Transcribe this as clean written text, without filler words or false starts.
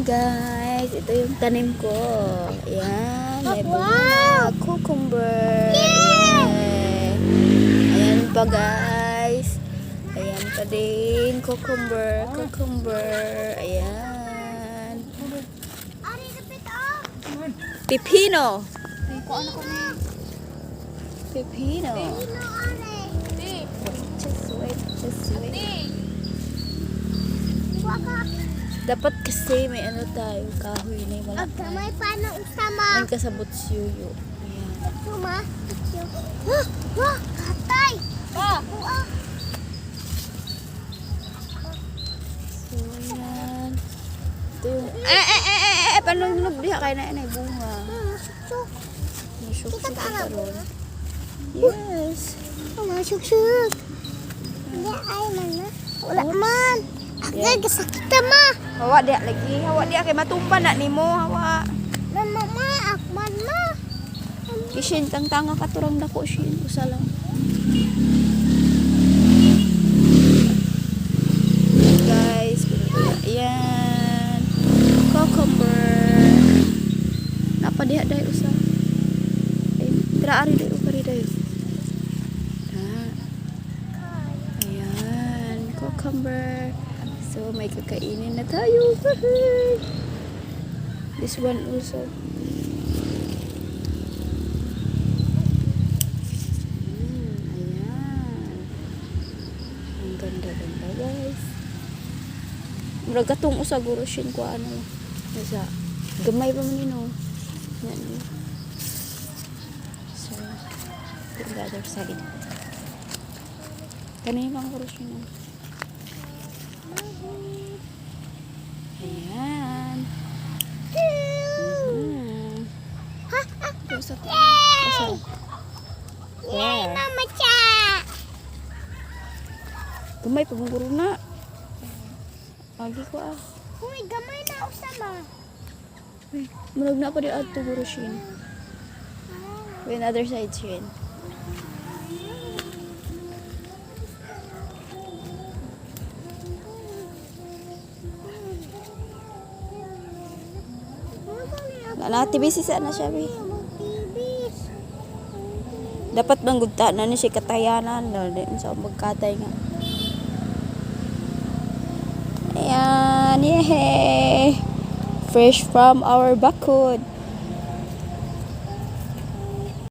guys, ito yung tanim ko. Ayan, may bunga na cucumber. Ayan. Ayan pa guys. Ayan pa din, cucumber. Ayan. Pipino. Just wait. Dapat kasi may ano tayo, kahoy na yung malaki. May paano usama? May kasabot siyuyo. Ayan. Usama? Wah! Katay! Wah! So, ayan. Ito yung... Panulog diha kayo na yan ay bunga. Nasyuk-syuk ka ron. Yes. Nasyuk-syuk. Hindi ay man na. Wala man. Agad kasakit ma. Hawa dia lagi. Hawa dia kay matumba na nimo. Hawa. Mama ma, akman ma. Kishin kang tanga ka turang dako shin. Usa lang. Guys, ayan. Cucumber. Napa diha dayo usa. Ay, tira ari dayo. Ayan, cucumber. So, may kakainin na tayo. This one also. Ayan. Ang ganda-ganda guys. Murag katong usa gurushin ko ano. Nasa gamay pa man yun oh. Yan. So, the other side. Kanina pang gurushin oh. Ayan. Basta to. Yay, mama cha. Gamay pa mong guro na. Lagi ko ah. Uy, gamay na usama. Uy, marag na pa di ato guro shin. Wait, other side shin. Natibisi sana siya bi. Dapat bang gudta na ni si katayanan no, di sa magkatay nga. Ayan, yehey! Fresh from our bakod.